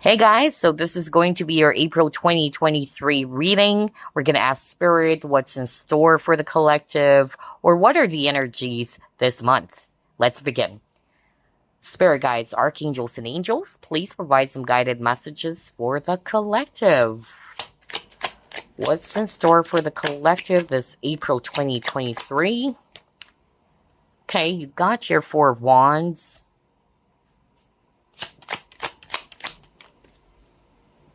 Hey guys, so this is going to be your April 2023 reading. We're going to ask Spirit what's in store for the collective, or what are the energies this month. Let's begin. Spirit guides, archangels, and angels, please provide some guided messages for the collective. What's in store for the collective this April 2023? Okay, you got your Four of Wands.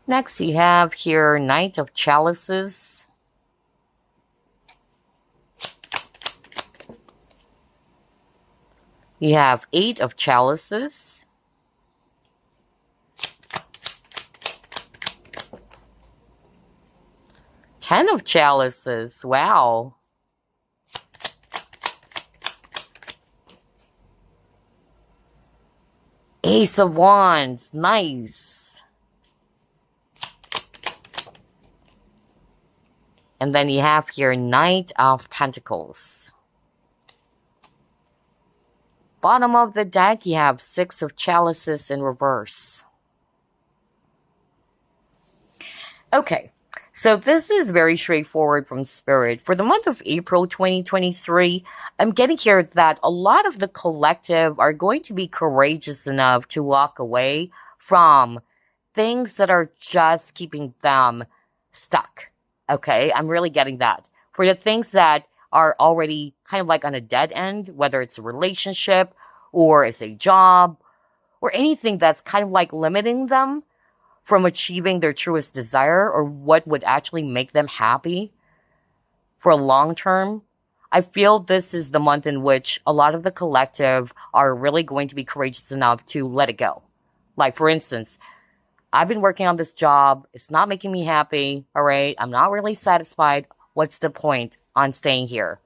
Next, you have here Knight of Chalices. You have Eight of Chalices. Ten of Chalices. Wow. Ace of Wands. Nice. And then you have here Knight of Pentacles. Bottom of the deck, you have Six of Chalices in reverse. Okay, so this is very straightforward from Spirit. For the month of April 2023, I'm getting here that a lot of the collective are going to be courageous enough to walk away from things that are just keeping them stuck. Okay, I'm really getting that. For the things that are already kind of like on a dead end, whether it's a relationship or it's a job or anything that's kind of like limiting them from achieving their truest desire or what would actually make them happy for a long term, I feel this is the month in which a lot of the collective are really going to be courageous enough to let it go. Like, for instance, I've been working on this job. It's not making me happy. All right. I'm not really satisfied. What's the point on staying here?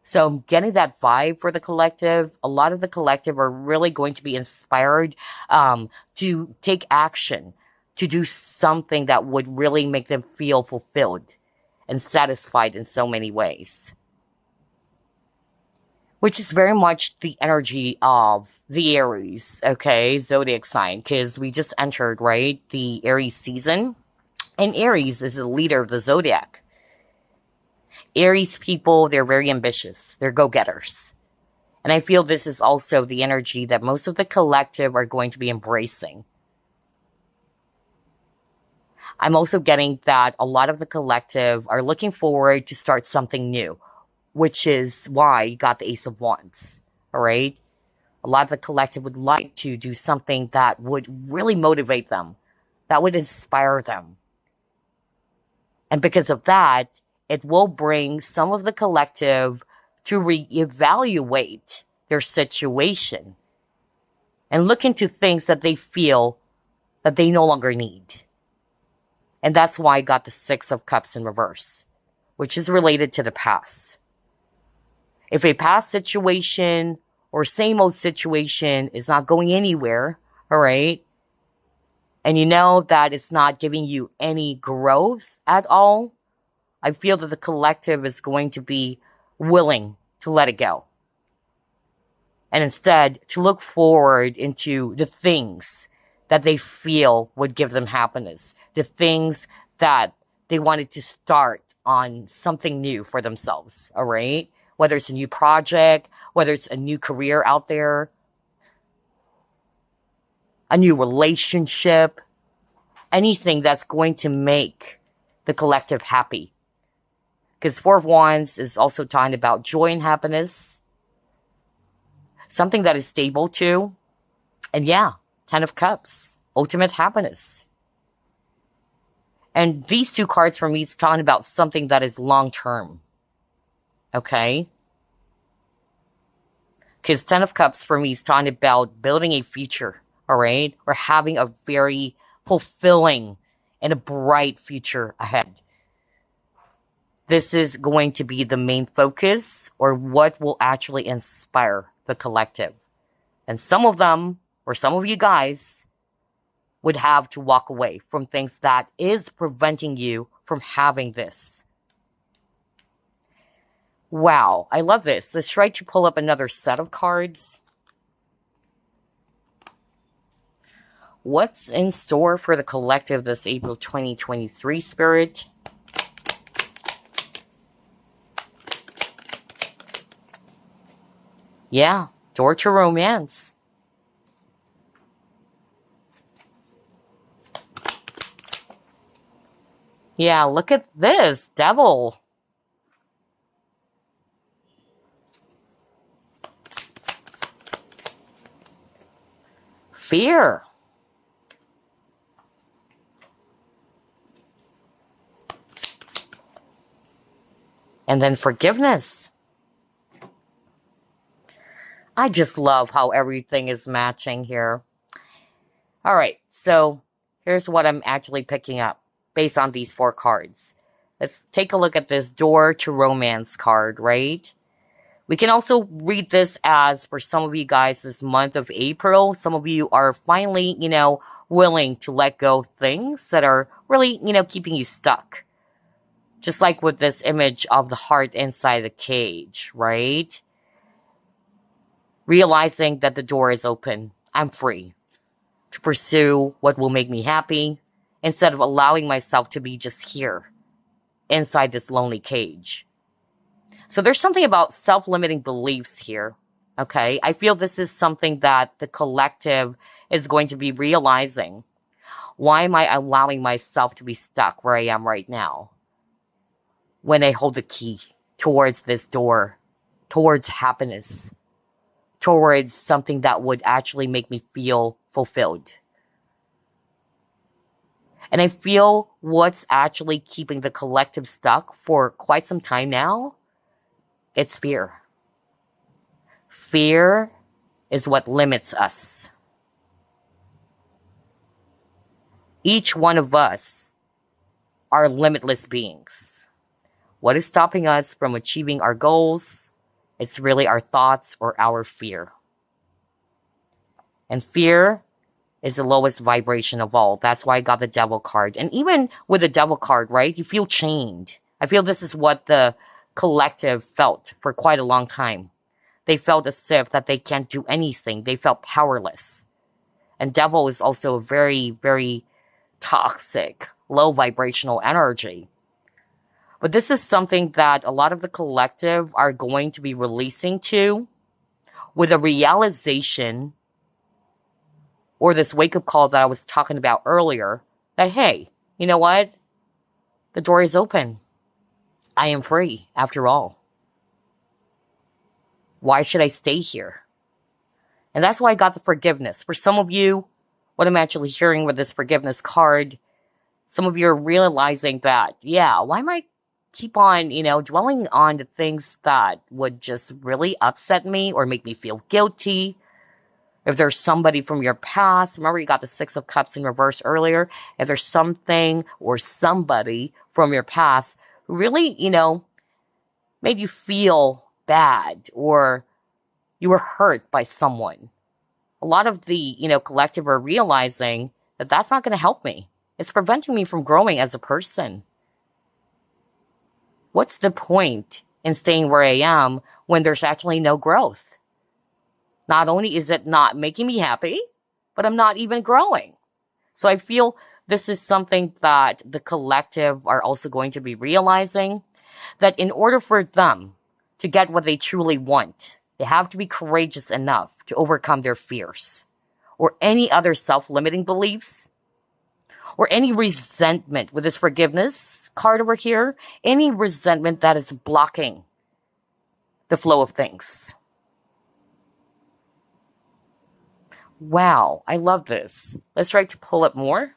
So I'm getting that vibe for the collective. A lot of the collective are really going to be inspired to take action, to do something that would really make them feel fulfilled and satisfied in so many ways. Which is very much the energy of the Aries, okay, zodiac sign, because we just entered, right, the Aries season. And Aries is the leader of the zodiac. Aries people, they're very ambitious. They're go-getters. And I feel this is also the energy that most of the collective are going to be embracing. I'm also getting that a lot of the collective are looking forward to start something new, which is why you got the Ace of Wands, all right? A lot of the collective would like to do something that would really motivate them, that would inspire them. And because of that, it will bring some of the collective to reevaluate their situation and look into things that they feel that they no longer need. And that's why I got the Six of Cups in reverse, which is related to the past. If a past situation or same old situation is not going anywhere, all right, and you know that it's not giving you any growth at all, I feel that the collective is going to be willing to let it go. And instead, to look forward into the things that they feel would give them happiness, the things that they wanted to start on something new for themselves, all right? Whether it's a new project, whether it's a new career out there, a new relationship, anything that's going to make the collective happy. Because Four of Wands is also talking about joy and happiness, something that is stable too. And yeah, Ten of Cups, ultimate happiness. And these two cards for me, it's talking about something that is long-term. Okay? Because Ten of Cups for me is talking about building a future, all right? Or having a very fulfilling and a bright future ahead. This is going to be the main focus or what will actually inspire the collective. And some of them, or some of you guys, would have to walk away from things that is preventing you from having this. Wow, I love this. Let's try to pull up another set of cards. What's in store for the collective this April 2023, Spirit? Yeah, door to romance. Yeah, look at this, devil. Fear. And then forgiveness. I just love how everything is matching here. All right, so here's what I'm actually picking up based on these 4 cards. Let's take a look at this door to romance card, right? We can also read this as, for some of you guys, this month of April, some of you are finally, willing to let go of things that are really, keeping you stuck. Just like with this image of the heart inside the cage, right? Realizing that the door is open. I'm free to pursue what will make me happy instead of allowing myself to be just here inside this lonely cage. So there's something about self-limiting beliefs here, okay? I feel this is something that the collective is going to be realizing. Why am I allowing myself to be stuck where I am right now? When I hold the key towards this door, towards happiness, towards something that would actually make me feel fulfilled. And I feel what's actually keeping the collective stuck for quite some time now, it's fear. Fear is what limits us. Each one of us are limitless beings. What is stopping us from achieving our goals? It's really our thoughts or our fear. And fear is the lowest vibration of all. That's why I got the devil card. And even with the devil card, right, you feel chained. I feel this is what the collective felt for quite a long time. They felt as if that they can't do anything. They felt powerless. And devil is also a very, very toxic, low vibrational energy. But this is something that a lot of the collective are going to be releasing to with a realization or this wake-up call that I was talking about earlier that, hey, you know what? The door is open. I am free, after all. Why should I stay here? And that's why I got the forgiveness. For some of you, what I'm actually hearing with this forgiveness card, some of you are realizing that, yeah, why am I keep on, dwelling on the things that would just really upset me or make me feel guilty? If there's somebody from your past, remember you got the 6 of Cups in reverse earlier. If there's something or somebody from your past who really, made you feel bad or you were hurt by someone. A lot of the, collective are realizing that that's not going to help me. It's preventing me from growing as a person. What's the point in staying where I am when there's actually no growth? Not only is it not making me happy, but I'm not even growing. So I feel this is something that the collective are also going to be realizing, that in order for them to get what they truly want, they have to be courageous enough to overcome their fears or any other self-limiting beliefs or any resentment with this forgiveness card over here, any resentment that is blocking the flow of things. Wow, I love this. Let's try to pull up more.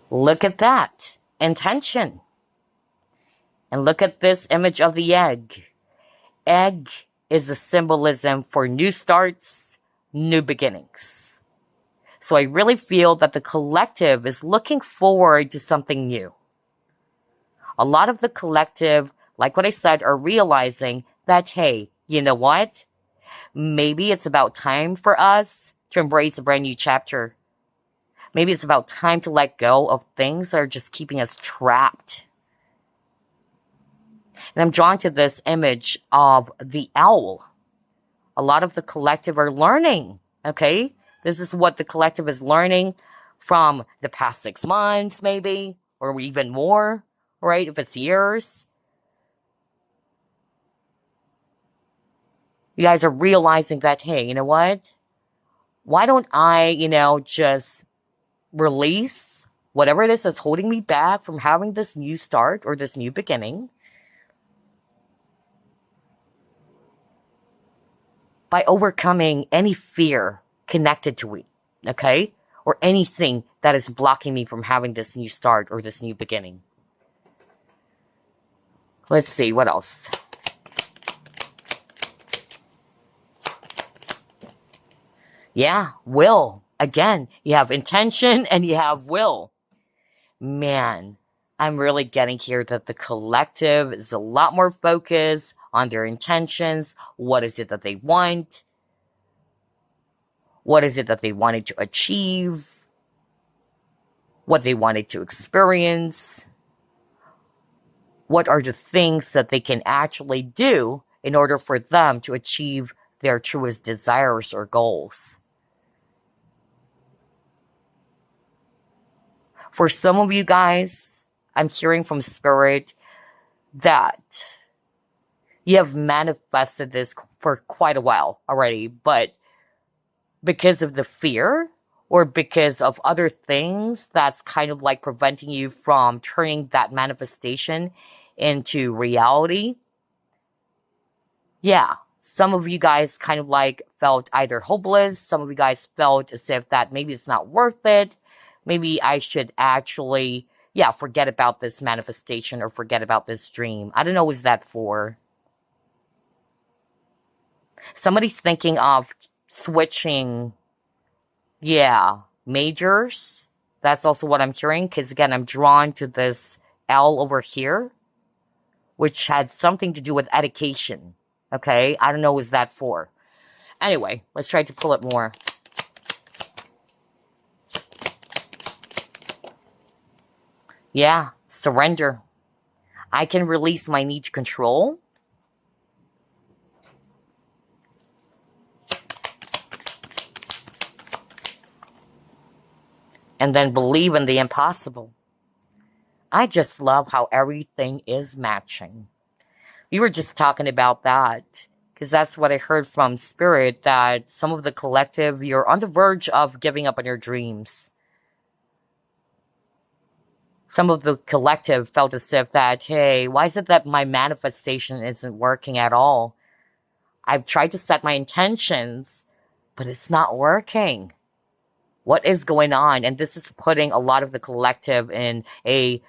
Look at that. Intention. And look at this image of the egg. Egg is a symbolism for new starts, new beginnings. So I really feel that the collective is looking forward to something new. A lot of the collective, like what I said, are realizing that, hey, you know what? Maybe it's about time for us to embrace a brand new chapter. Maybe it's about time to let go of things that are just keeping us trapped. And I'm drawn to this image of the owl. A lot of the collective are learning, okay? This is what the collective is learning from the past 6 months, maybe, or even more, right? If it's years. You guys are realizing that, hey, you know what? Why don't I, just release whatever it is that's holding me back from having this new start or this new beginning by overcoming any fear connected to it, okay? Or anything that is blocking me from having this new start or this new beginning. Let's see, what else? Yeah, will. Again, you have intention and you have will. Man, I'm really getting here that the collective is a lot more focused on their intentions. What is it that they want? What is it that they wanted to achieve? What they wanted to experience? What are the things that they can actually do in order for them to achieve their truest desires or goals? For some of you guys, I'm hearing from Spirit that you have manifested this for quite a while already, but because of the fear or because of other things that's kind of like preventing you from turning that manifestation into reality. Yeah, some of you guys kind of like felt either hopeless. Some of you guys felt as if that maybe it's not worth it. Maybe I should actually, forget about this manifestation or forget about this dream. I don't know who's that for. Somebody's thinking of switching, majors. That's also what I'm hearing, because again, I'm drawn to this L over here, which had something to do with education. Okay, I don't know who's that for. Anyway, let's try to pull it more. Yeah, surrender. I can release my need to control. And then believe in the impossible. I just love how everything is matching. We were just talking about that, because that's what I heard from Spirit, that some of the collective, you're on the verge of giving up on your dreams. Some of the collective felt as if that, hey, why is it that my manifestation isn't working at all? I've tried to set my intentions, but it's not working. What is going on? And this is putting a lot of the collective in a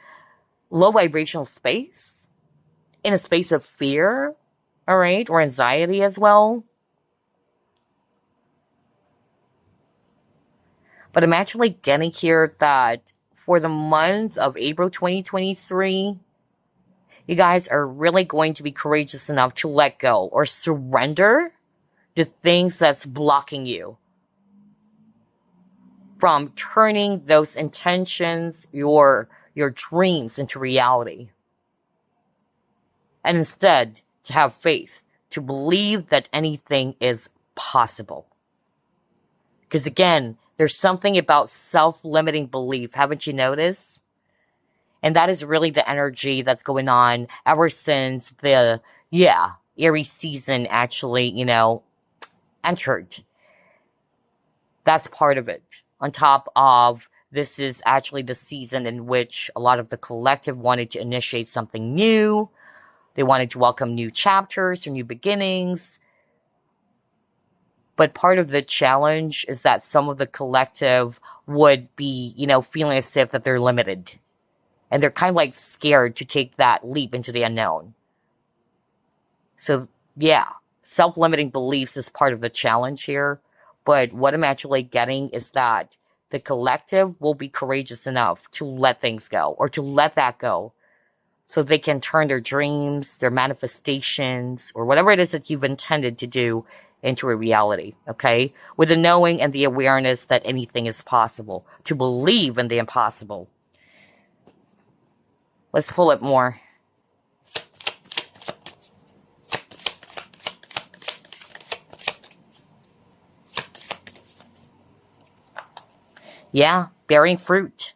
low vibrational space, in a space of fear, all right, or anxiety as well. But I'm actually getting here that for the month of April 2023, you guys are really going to be courageous enough to let go or surrender the things that's blocking you from turning those intentions, your dreams into reality. And instead, to have faith, to believe that anything is possible. Because again, there's something about self-limiting belief, haven't you noticed? And that is really the energy that's going on ever since the, Aries season actually, entered. That's part of it. On top of, this is actually the season in which a lot of the collective wanted to initiate something new. They wanted to welcome new chapters or new beginnings. But part of the challenge is that some of the collective would be, feeling as if that they're limited. And they're kind of like scared to take that leap into the unknown. So, self-limiting beliefs is part of the challenge here. But what I'm actually getting is that the collective will be courageous enough to let things go, or to let that go, so they can turn their dreams, their manifestations, or whatever it is that you've intended to do into a reality, okay? With the knowing and the awareness that anything is possible, to believe in the impossible. Let's pull it more. Yeah, bearing fruit.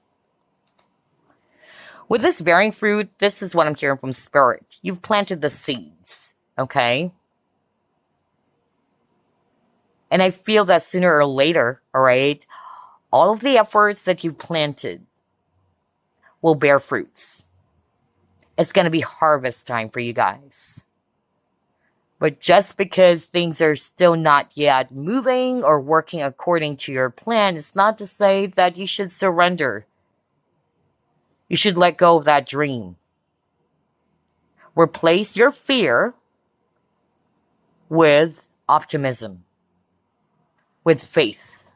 With this bearing fruit, this is what I'm hearing from Spirit. You've planted the seeds, okay? And I feel that sooner or later, all right, all of the efforts that you've planted will bear fruits. It's going to be harvest time for you guys. But just because things are still not yet moving or working according to your plan, it's not to say that you should surrender. You should let go of that dream. Replace your fear with optimism, with faith.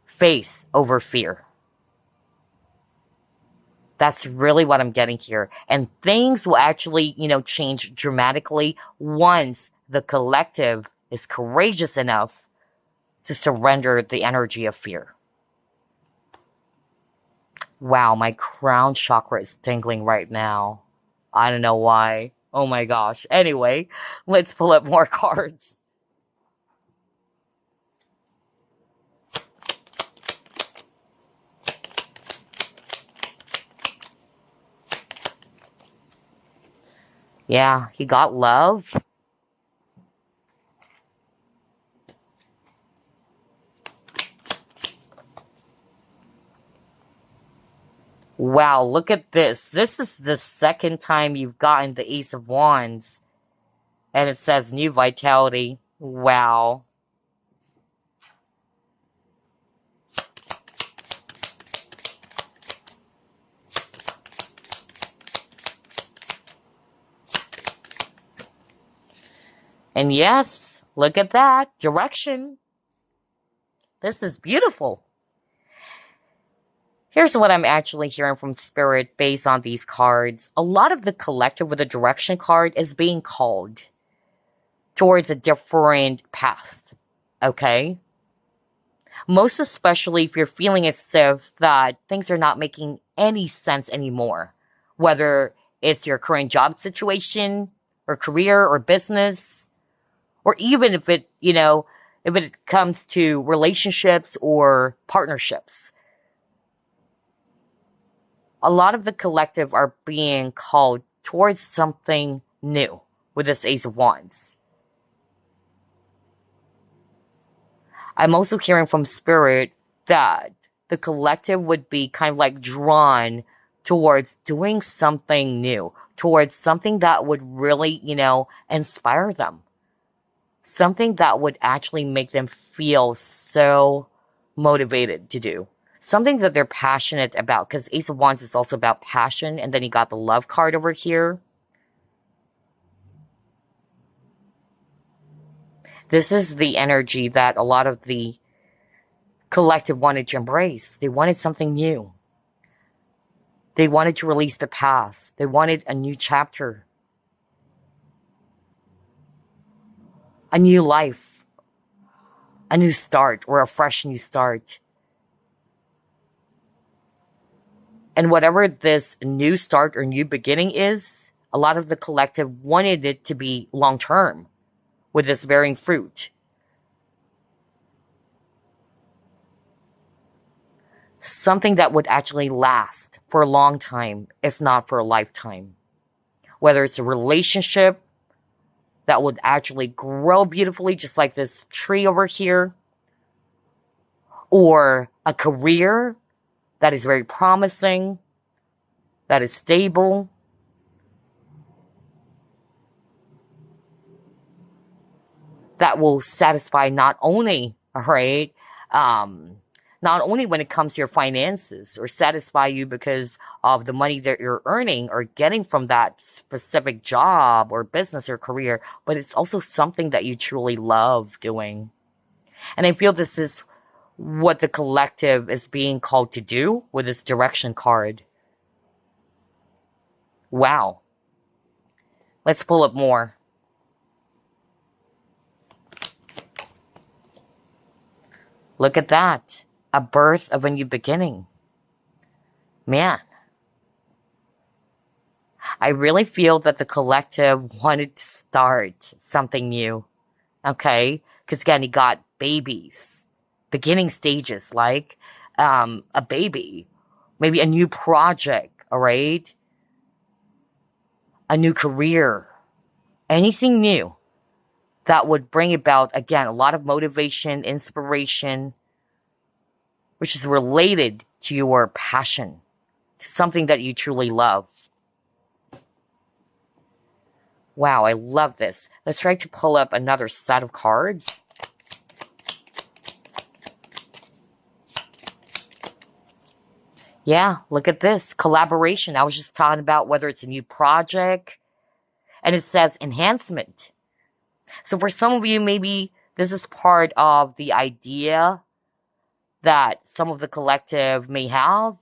Faith over fear. That's really what I'm getting here. And things will actually, change dramatically once the collective is courageous enough to surrender the energy of fear. Wow, my crown chakra is tingling right now. I don't know why. Oh my gosh. Anyway, let's pull up more cards. Yeah, he got love. Wow, look at this. This is the second time you've gotten the Ace of Wands. And it says new vitality. Wow. And yes, look at that. Direction. This is beautiful. Here's what I'm actually hearing from Spirit based on these cards. A lot of the collective with the direction card is being called towards a different path. Okay? Most especially if you're feeling as if that things are not making any sense anymore. Whether it's your current job situation or career or business, or even if if it comes to relationships or partnerships. A lot of the collective are being called towards something new with this Ace of Wands. I'm also hearing from Spirit that the collective would be kind of like drawn towards doing something new, towards something that would really, inspire them. Something that would actually make them feel so motivated to do. Something that they're passionate about, because Ace of Wands is also about passion, and then you got the love card over here. This is the energy that a lot of the collective wanted to embrace. They wanted something new. They wanted to release the past. They wanted a new chapter. A new life. A new start, or a fresh new start. And whatever this new start or new beginning is, a lot of the collective wanted it to be long-term with this bearing fruit. Something that would actually last for a long time, if not for a lifetime. Whether it's a relationship that would actually grow beautifully, just like this tree over here, or a career that is very promising, that is stable. That will satisfy not only, not only when it comes to your finances, or satisfy you because of the money that you're earning or getting from that specific job or business or career, but it's also something that you truly love doing. And I feel this is what the collective is being called to do with this direction card. Wow. Let's pull up more. Look at that. A birth of a new beginning. Man. I really feel that the collective wanted to start something new. Okay? Because again, you got babies. beginning stages, like a baby, maybe a new project, all right? A new career, anything new that would bring about, again, a lot of motivation, inspiration, which is related to your passion, to something that you truly love. Wow, I love this. Let's try to pull up another set of cards. Yeah, look at this. Collaboration. I was just talking about whether it's a new project. And it says enhancement. So for some of you, maybe this is part of the idea that some of the collective may have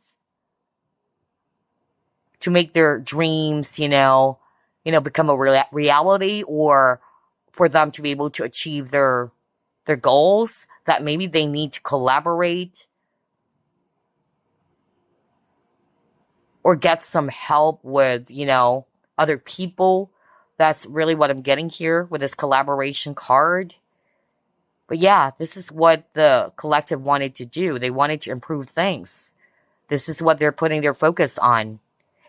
to make their dreams, become a reality, or for them to be able to achieve their goals, that maybe they need to collaborate or get some help with, other people. That's really what I'm getting here with this collaboration card. But yeah, this is what the collective wanted to do. They wanted to improve things. This is what they're putting their focus on.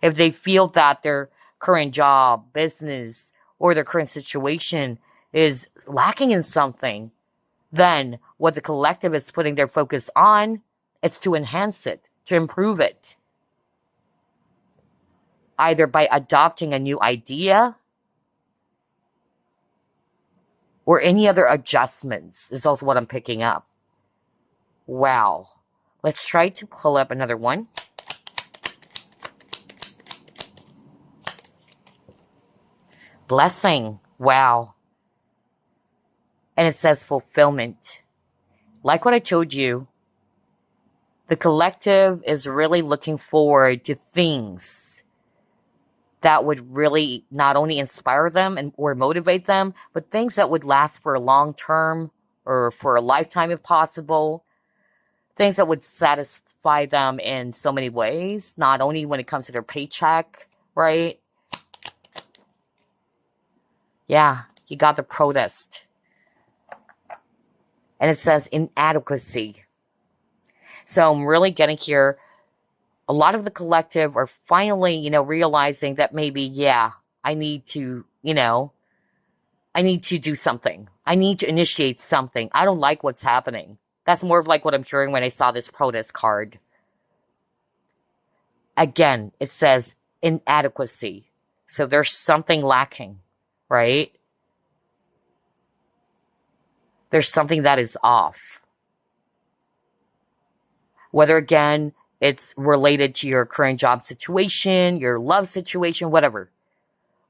If they feel that their current job, business, or their current situation is lacking in something, then what the collective is putting their focus on, it's to enhance it, to improve it. Either by adopting a new idea or any other adjustments is also what I'm picking up. Wow. Let's try to pull up another one. Blessing. Wow. And it says fulfillment. Like what I told you, the collective is really looking forward to things that would really not only inspire them or motivate them, but things that would last for a long term or for a lifetime if possible. Things that would satisfy them in so many ways, not only when it comes to their paycheck, right? Yeah, you got the protest. And it says inadequacy. So I'm really getting here, a lot of the collective are finally, realizing that maybe, yeah, I need to do something. I need to initiate something. I don't like what's happening. That's more of like what I'm hearing when I saw this protest card. Again, it says inadequacy. So there's something lacking, right? There's something that is off. Whether, again, it's related to your current job situation, your love situation, whatever.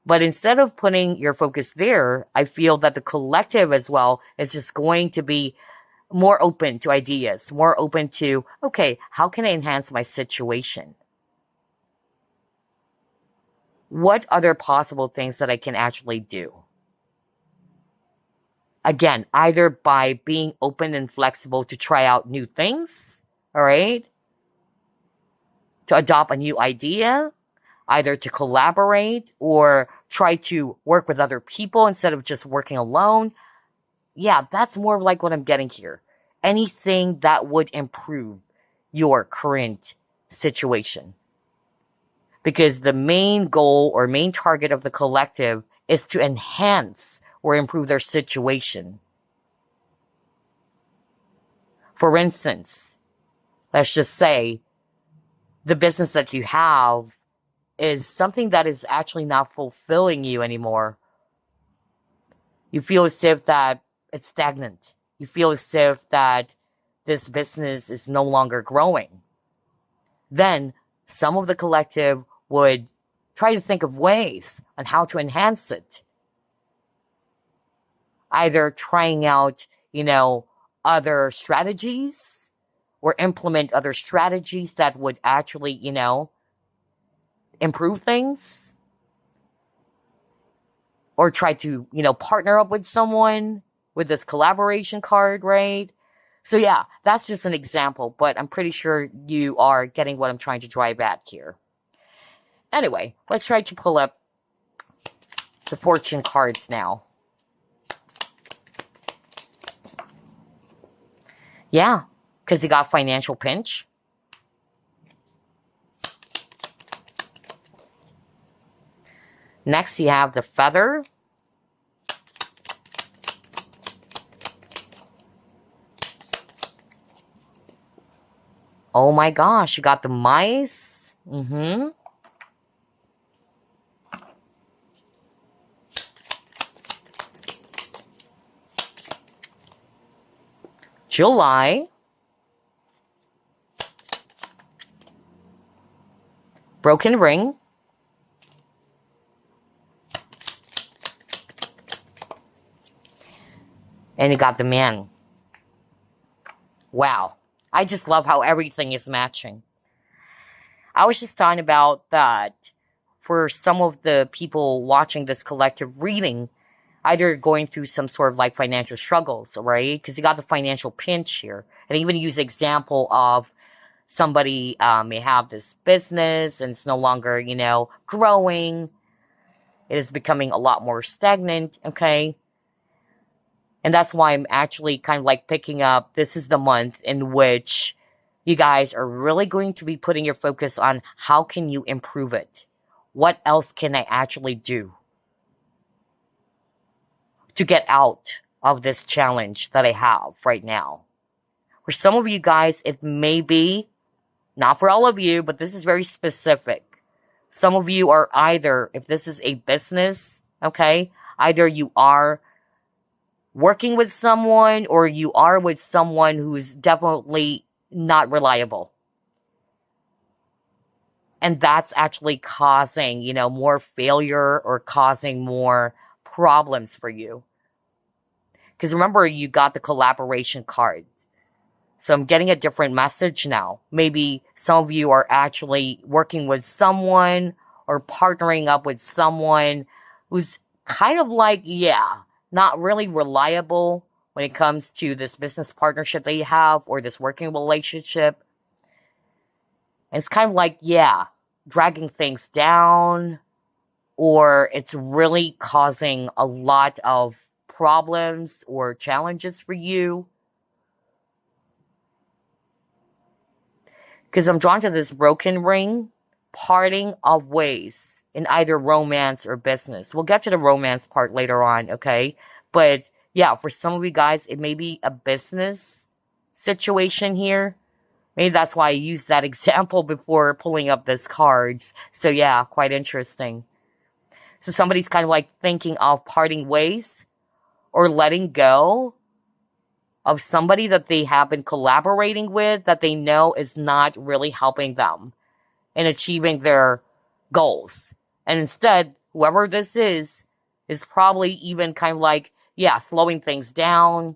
But instead of putting your focus there, I feel that the collective as well is just going to be more open to ideas, more open to, okay, how can I enhance my situation? What other possible things that I can actually do? Again, either by being open and flexible to try out new things, all right? To adopt a new idea, either to collaborate or try to work with other people instead of just working alone. Yeah, that's more like what I'm getting here. Anything that would improve your current situation. Because the main goal or main target of the collective is to enhance or improve their situation. For instance, let's just say the business that you have is something that is actually not fulfilling you anymore. You feel as if that it's stagnant. You feel as if that this business is no longer growing. Then some of the collective would try to think of ways on how to enhance it. Either trying out, other strategies or implement other strategies that would actually, improve things. Or try to, partner up with someone with this collaboration card, right? So yeah, that's just an example, but I'm pretty sure you are getting what I'm trying to drive at here. Anyway, let's try to pull up the fortune cards now. Yeah, because you got financial pinch. Next, you have the feather. Oh my gosh, you got the mice. July. Broken ring. And you got the man. Wow. I just love how everything is matching. I was just talking about that for some of the people watching this collective reading, either going through some sort of like financial struggles, right? Because you got the financial pinch here. And even use example of somebody may have this business and it's no longer, growing. It is becoming a lot more stagnant, okay? And that's why I'm actually kind of like picking up, this is the month in which you guys are really going to be putting your focus on how can you improve it? What else can I actually do to get out of this challenge that I have right now? For some of you guys, it may be, not for all of you, but this is very specific. Some of you are either, if this is a business, okay, either you are working with someone or you are with someone who is definitely not reliable. And that's actually causing, more failure or causing more problems for you. Because remember, you got the collaboration card. So I'm getting a different message now. Maybe some of you are actually working with someone or partnering up with someone who's kind of like, not really reliable when it comes to this business partnership that you have or this working relationship. And it's kind of like, dragging things down, or it's really causing a lot of problems or challenges for you. Because I'm drawn to this broken ring, parting of ways in either romance or business. We'll get to the romance part later on, okay? But yeah, for some of you guys, it may be a business situation here. Maybe that's why I used that example before pulling up these cards. So yeah, quite interesting. So somebody's kind of like thinking of parting ways or letting go of somebody that they have been collaborating with that they know is not really helping them in achieving their goals. And instead, whoever this is probably even kind of like, slowing things down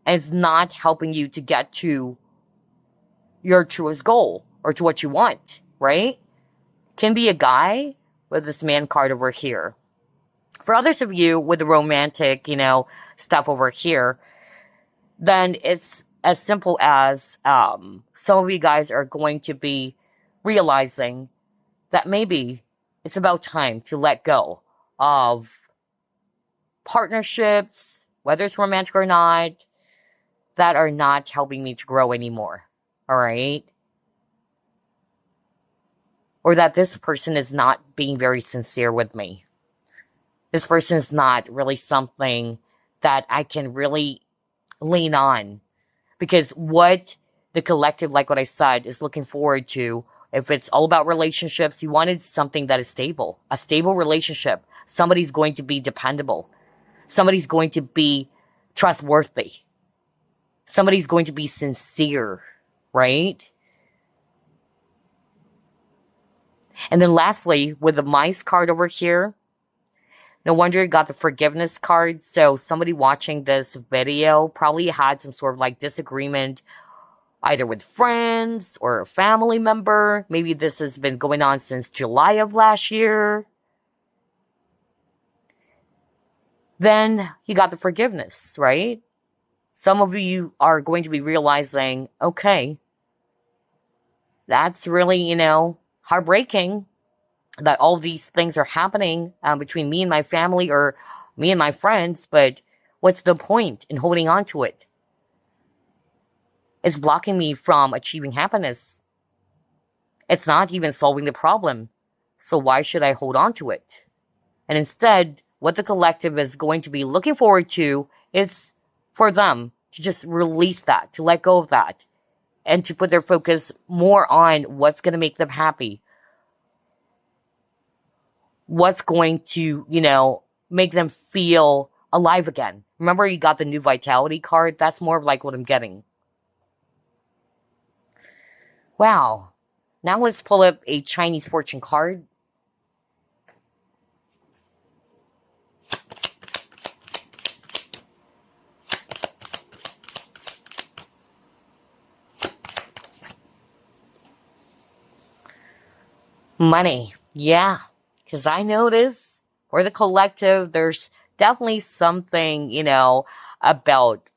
and is not helping you to get to your truest goal or to what you want, right? Can be a guy with this man card over here. For others of you with the romantic, stuff over here, then it's as simple as some of you guys are going to be realizing that maybe it's about time to let go of partnerships, whether it's romantic or not, that are not helping me to grow anymore. All right? Or that this person is not being very sincere with me. This person is not really something that I can really lean on. Because what the collective, like what I said, is looking forward to, if it's all about relationships, you wanted something that is stable. A stable relationship. Somebody's going to be dependable. Somebody's going to be trustworthy. Somebody's going to be sincere, right? And then lastly, with the mice card over here, no wonder you got the forgiveness card. So somebody watching this video probably had some sort of like disagreement either with friends or a family member. Maybe this has been going on since July of last year. Then you got the forgiveness, right? Some of you are going to be realizing, okay, that's really, heartbreaking that all these things are happening between me and my family or me and my friends, but what's the point in holding on to it? It's blocking me from achieving happiness. It's not even solving the problem. So why should I hold on to it? And instead, what the collective is going to be looking forward to is for them to just release that, to let go of that, and to put their focus more on what's going to make them happy. What's going to, make them feel alive again. Remember, you got the new vitality card? That's more like what I'm getting. Wow. Now let's pull up a Chinese fortune card. Money. Yeah. Because I notice for the collective, there's definitely something, about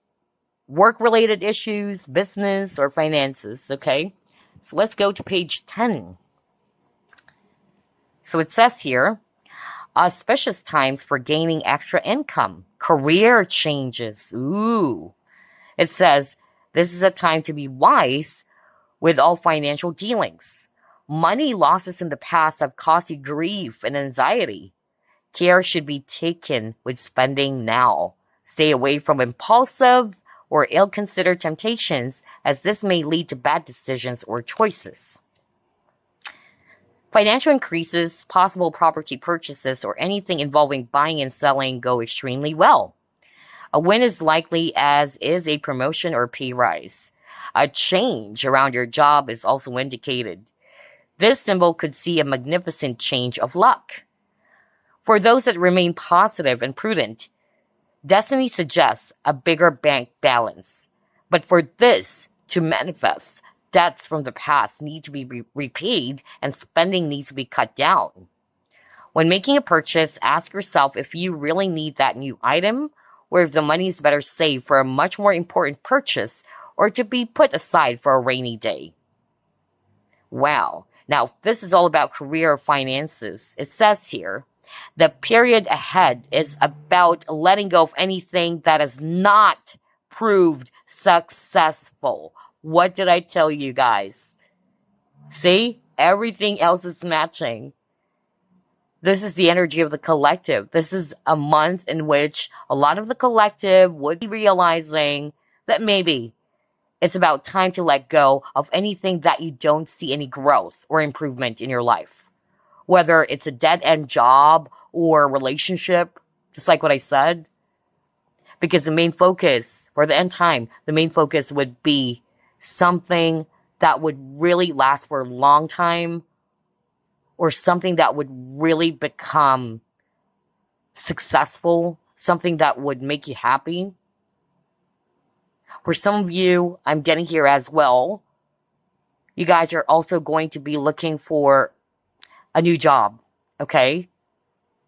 work-related issues, business, or finances, okay? So let's go to page 10. So it says here, auspicious times for gaining extra income, career changes. Ooh. It says, this is a time to be wise with all financial dealings. Money losses in the past have caused you grief and anxiety. Care should be taken with spending now. Stay away from impulsive or ill-considered temptations, as this may lead to bad decisions or choices. Financial increases, possible property purchases, or anything involving buying and selling go extremely well. A win is likely, as is a promotion or pay rise. A change around your job is also indicated. This symbol could see a magnificent change of luck. For those that remain positive and prudent, destiny suggests a bigger bank balance. But for this to manifest, debts from the past need to be repaid and spending needs to be cut down. When making a purchase, ask yourself if you really need that new item, or if the money is better saved for a much more important purchase or to be put aside for a rainy day. Wow. Now, this is all about career or finances. It says here, the period ahead is about letting go of anything that has not proved successful. What did I tell you guys? See? Everything else is matching. This is the energy of the collective. This is a month in which a lot of the collective would be realizing that maybe it's about time to let go of anything that you don't see any growth or improvement in your life. Whether it's a dead-end job or relationship, just like what I said. Because the main focus, for the end time, the main focus would be something that would really last for a long time, or something that would really become successful, something that would make you happy. For some of you, I'm getting here as well. You guys are also going to be looking for a new job, okay?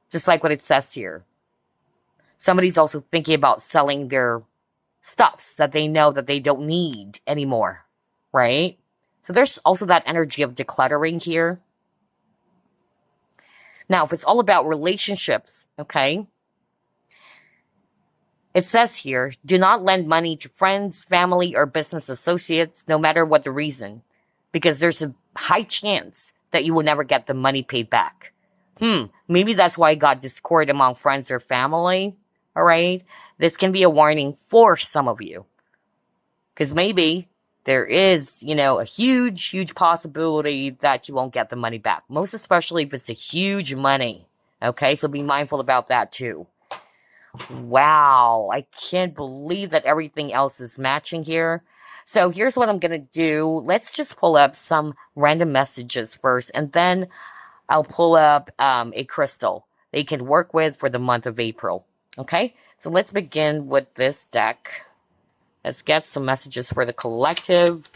Just like what it says here. Somebody's also thinking about selling their stuffs that they know that they don't need anymore, right? So there's also that energy of decluttering here. Now, if it's all about relationships, okay? It says here, do not lend money to friends, family, or business associates, no matter what the reason, because there's a high chance that you will never get the money paid back. Maybe that's why you got discord among friends or family, all right? This can be a warning for some of you, because maybe there is, a huge, huge possibility that you won't get the money back, most especially if it's a huge money, okay? So be mindful about that too. Wow, I can't believe that everything else is matching here. So here's what I'm going to do. Let's just pull up some random messages first, and then I'll pull up a crystal that you can work with for the month of April. Okay, so let's begin with this deck. Let's get some messages for the collective.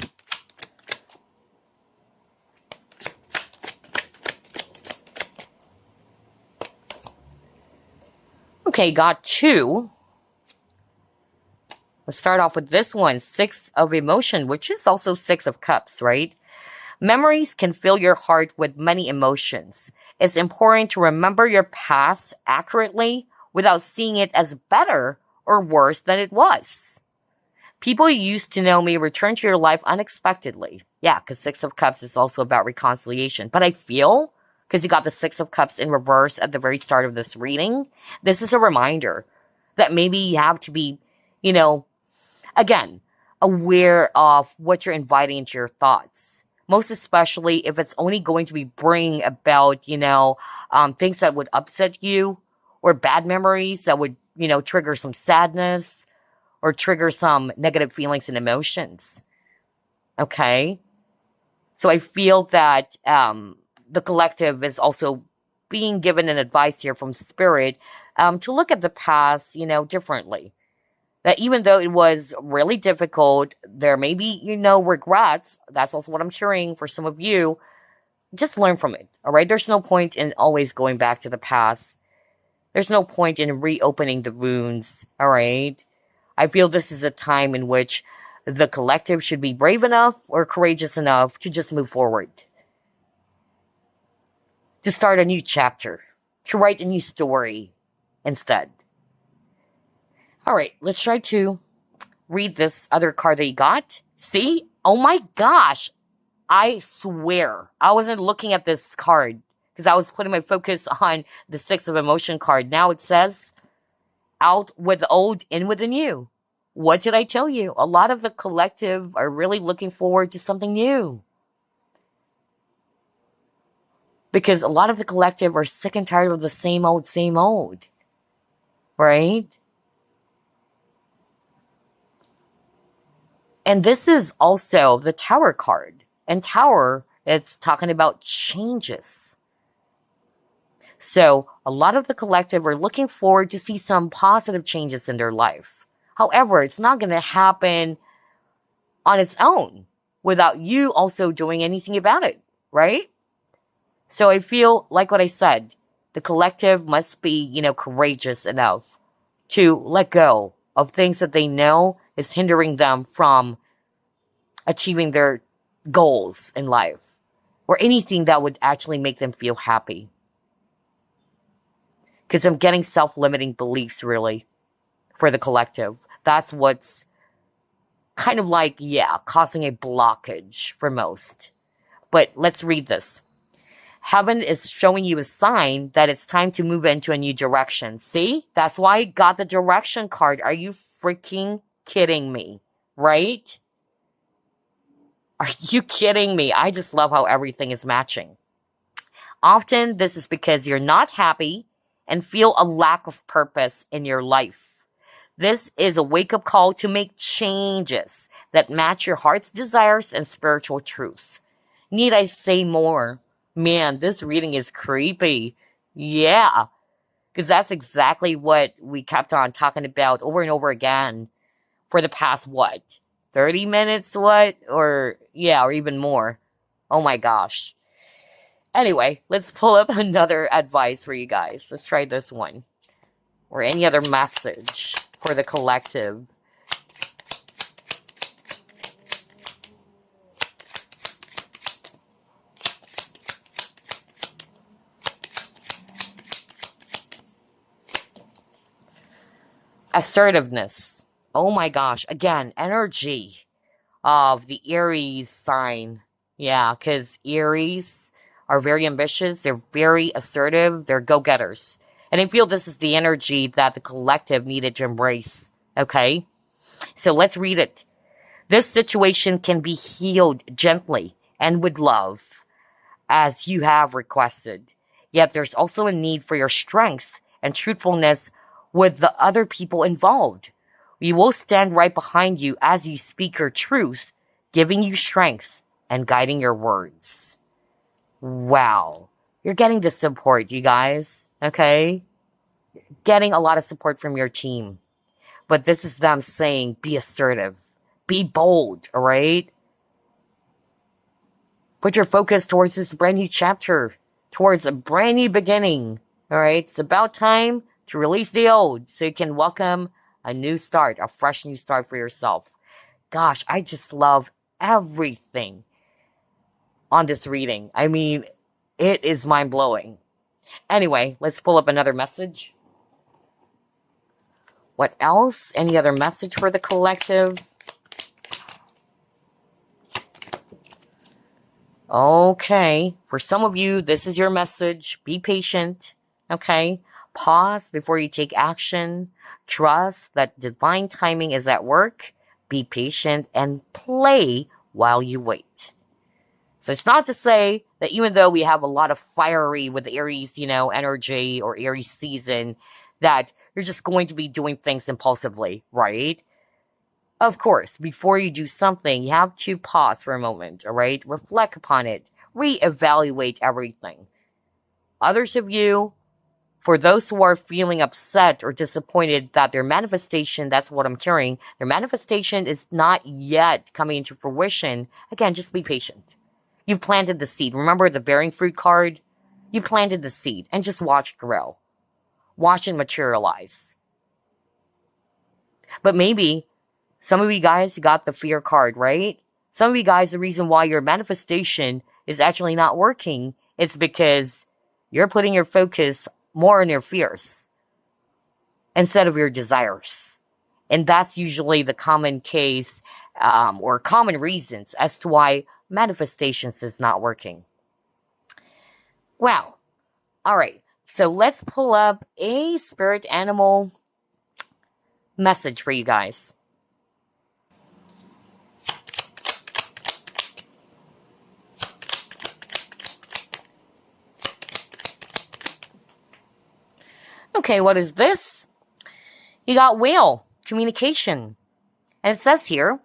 Okay, got two. Let's start off with this one, Six of Emotion, which is also Six of Cups, right? Memories can fill your heart with many emotions. It's important to remember your past accurately without seeing it as better or worse than it was. People you used to know may return to your life unexpectedly. Yeah, because Six of Cups is also about reconciliation. But I feel, because you got the Six of Cups in reverse at the very start of this reading, this is a reminder that maybe you have to be, you know, again, aware of what you're inviting into your thoughts. Most especially if it's only going to be bring about, things that would upset you or bad memories that would, trigger some sadness or trigger some negative feelings and emotions. Okay? So I feel that the collective is also being given an advice here from Spirit to look at the past, differently. That even though it was really difficult, there may be, regrets. That's also what I'm hearing for some of you. Just learn from it, all right? There's no point in always going back to the past. There's no point in reopening the wounds, all right? I feel this is a time in which the collective should be brave enough or courageous enough to just move forward. To start a new chapter. To write a new story instead. All right, let's try to read this other card that you got. See? Oh my gosh. I swear. I wasn't looking at this card because I was putting my focus on the Six of Emotion card. Now it says, out with the old, in with the new. What did I tell you? A lot of the collective are really looking forward to something new. Because a lot of the collective are sick and tired of the same old. Right? And this is also the Tower card. And Tower, it's talking about changes. So a lot of the collective are looking forward to see some positive changes in their life. However, it's not going to happen on its own without you also doing anything about it, right? So I feel like what I said, the collective must be, courageous enough to let go of things that they know is hindering them from achieving their goals in life or anything that would actually make them feel happy. Because I'm getting self-limiting beliefs, really, for the collective. That's what's kind of like, causing a blockage for most. But let's read this. Heaven is showing you a sign that it's time to move into a new direction. See? That's why I got the direction card. Are you freaking kidding me? Right? Are you kidding me? I just love how everything is matching. Often, this is because you're not happy and feel a lack of purpose in your life. This is a wake-up call to make changes that match your heart's desires and spiritual truths. Need I say more? Man, this reading is creepy. Yeah, because that's exactly what we kept on talking about over and over again for the past, 30 minutes, or even more. Oh my gosh. Anyway, let's pull up another advice for you guys. Let's try this one. Or any other message for the collective. Assertiveness. Oh my gosh. Again, energy of the Aries sign. Yeah, because Aries are very ambitious. They're very assertive. They're go-getters. And I feel this is the energy that the collective needed to embrace. Okay? So let's read it. This situation can be healed gently and with love, as you have requested. Yet there's also a need for your strength and truthfulness with the other people involved. We will stand right behind you as you speak your truth, giving you strength and guiding your words. Wow. You're getting the support, you guys. Okay? Getting a lot of support from your team. But this is them saying, be assertive. Be bold, all right? Put your focus towards this brand new chapter. Towards a brand new beginning. All right? It's about time to release the old so you can welcome a new start, a fresh new start for yourself. Gosh, I just love everything on this reading. I mean, it is mind-blowing. Anyway, let's pull up another message. What else? Any other message for the collective? Okay, for some of you, this is your message. Be patient, okay? Pause before you take action. Trust that divine timing is at work. Be patient and play while you wait. So it's not to say that even though we have a lot of fiery with Aries, energy or Aries season, that you're just going to be doing things impulsively, right? Of course, before you do something, you have to pause for a moment, all right? Reflect upon it, reevaluate everything. Others of you, for those who are feeling upset or disappointed that their manifestation, that's what I'm hearing, their manifestation is not yet coming into fruition, again, just be patient. You planted the seed. Remember the bearing fruit card? You planted the seed and just watch it grow. Watch it materialize. But maybe some of you guys got the fear card, right? Some of you guys, the reason why your manifestation is actually not working is because you're putting your focus more on your fears instead of your desires. And that's usually the common case or common reasons as to why manifestations is not working. Wow. All right. So let's pull up a spirit animal message for you guys. Okay, what is this? You got whale, communication. And it says here,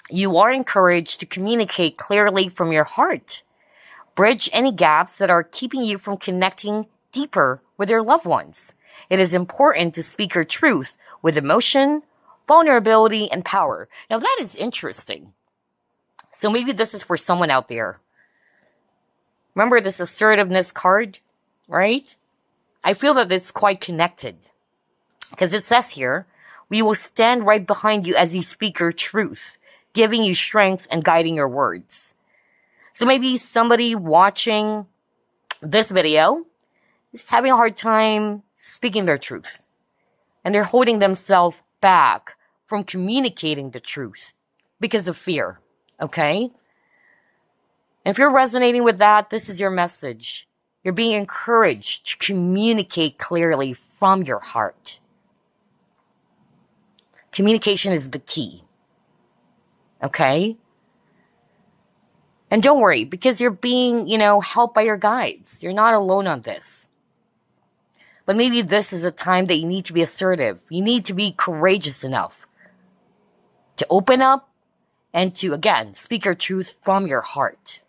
you are encouraged to communicate clearly from your heart. Bridge any gaps that are keeping you from connecting deeper with your loved ones. It is important to speak your truth with emotion, vulnerability, and power. Now that is interesting. So maybe this is for someone out there. Remember this assertiveness card, right? I feel that it's quite connected. Because it says here, we will stand right behind you as you speak your truth, giving you strength and guiding your words. So maybe somebody watching this video is having a hard time speaking their truth. And they're holding themselves back from communicating the truth because of fear. Okay? And if you're resonating with that, this is your message. You're being encouraged to communicate clearly from your heart. Communication is the key. Okay? And don't worry, because you're being, helped by your guides. You're not alone on this. But maybe this is a time that you need to be assertive. You need to be courageous enough to open up and to, again, speak your truth from your heart.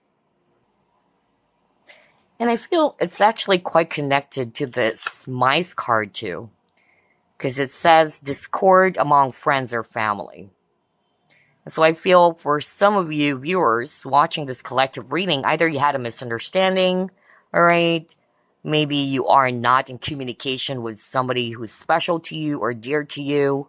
And I feel it's actually quite connected to this mice card too. Because it says discord among friends or family. So I feel for some of you viewers watching this collective reading, either you had a misunderstanding, all right? Maybe you are not in communication with somebody who's special to you or dear to you.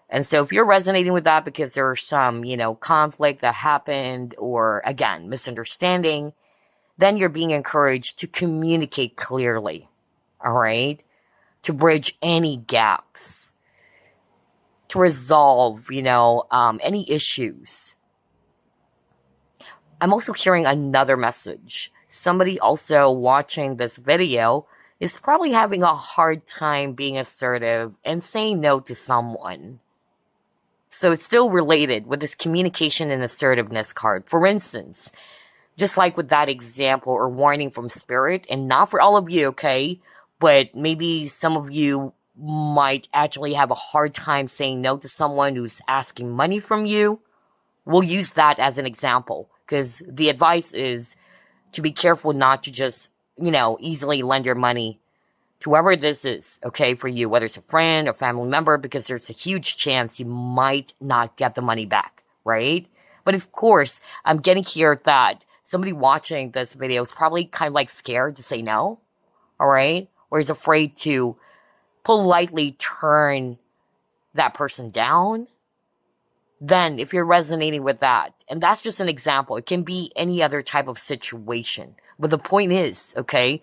And so if you're resonating with that because there's some, conflict that happened or, again, misunderstanding, then you're being encouraged to communicate clearly, all right? To bridge any gaps, to resolve, any issues. I'm also hearing another message. Somebody also watching this video is probably having a hard time being assertive and saying no to someone. So it's still related with this communication and assertiveness card. For instance, just like with that example or warning from spirit, and not for all of you, okay? But maybe some of you might actually have a hard time saying no to someone who's asking money from you. We'll use that as an example because the advice is to be careful not to just, easily lend your money to whoever this is, okay, for you, whether it's a friend or family member, because there's a huge chance you might not get the money back, right? But of course, I'm getting here that somebody watching this video is probably kind of like scared to say no, all right? Or is afraid to politely turn that person down. Then if you're resonating with that, and that's just an example, it can be any other type of situation. But the point is, okay,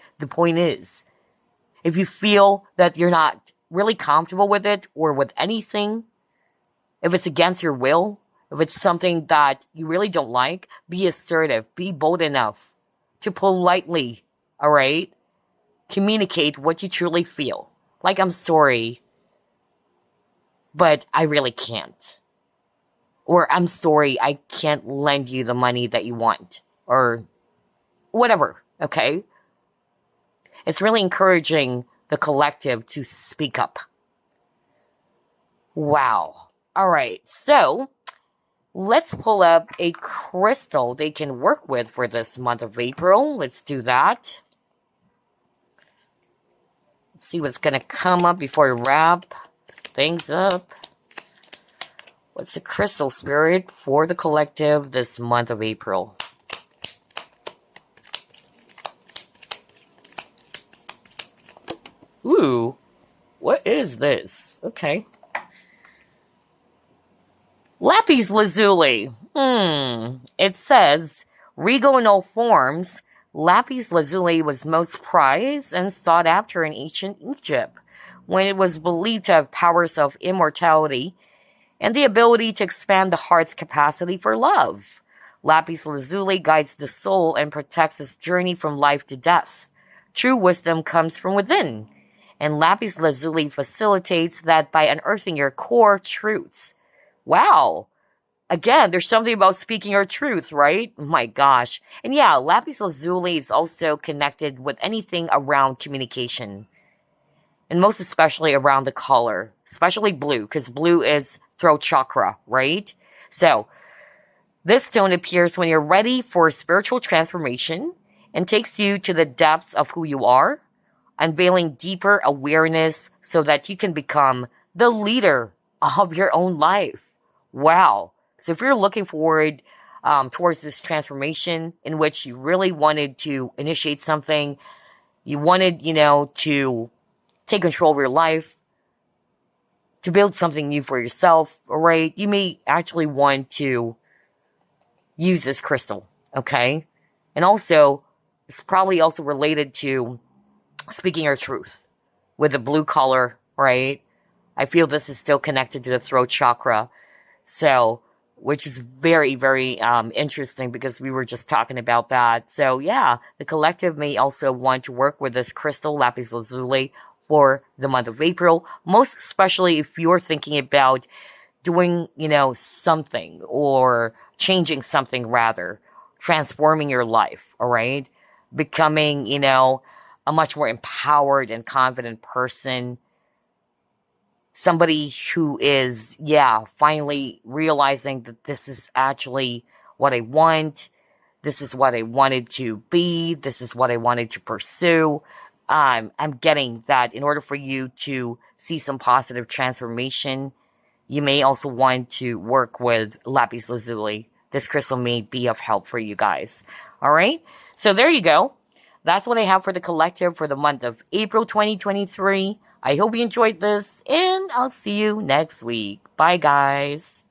if you feel that you're not really comfortable with it or with anything, if it's against your will, If it's something that you really don't like, be assertive, be bold enough to politely, all right, communicate what you truly feel. Like, I'm sorry, but I really can't. Or, I'm sorry, I can't lend you the money that you want. Or whatever, okay? It's really encouraging the collective to speak up. Wow. All right, so let's pull up a crystal they can work with for this month of April. Let's do that. Let's see what's going to come up before we wrap things up. What's the crystal spirit for the collective this month of April? Ooh, what is this? Okay. Lapis lazuli. It says, regal in all forms, lapis lazuli was most prized and sought after in ancient Egypt, when it was believed to have powers of immortality and the ability to expand the heart's capacity for love. Lapis lazuli guides the soul and protects its journey from life to death. True wisdom comes from within, and lapis lazuli facilitates that by unearthing your core truths. Wow. Again, there's something about speaking our truth, right? Oh my gosh. And yeah, lapis lazuli is also connected with anything around communication. And most especially around the color, especially blue, because blue is throat chakra, right? So, this stone appears when you're ready for spiritual transformation and takes you to the depths of who you are, unveiling deeper awareness so that you can become the leader of your own life. Wow. So if you're looking forward towards this transformation in which you really wanted to initiate something, you wanted, to take control of your life, to build something new for yourself, all right, you may actually want to use this crystal, okay? And also, it's probably also related to speaking your truth with the blue color, right? I feel this is still connected to the throat chakra. So, which is very, very interesting because we were just talking about that. So, yeah, the collective may also want to work with this crystal, lapis lazuli, for the month of April, most especially if you're thinking about doing, something or changing something rather, transforming your life, all right? Becoming, a much more empowered and confident person. Somebody who is, finally realizing that this is actually what I want. This is what I wanted to be. This is what I wanted to pursue. I'm getting that in order for you to see some positive transformation, you may also want to work with lapis lazuli. This crystal may be of help for you guys. All right? So there you go. That's what I have for the collective for the month of April 2023. I hope you enjoyed this, and I'll see you next week. Bye, guys.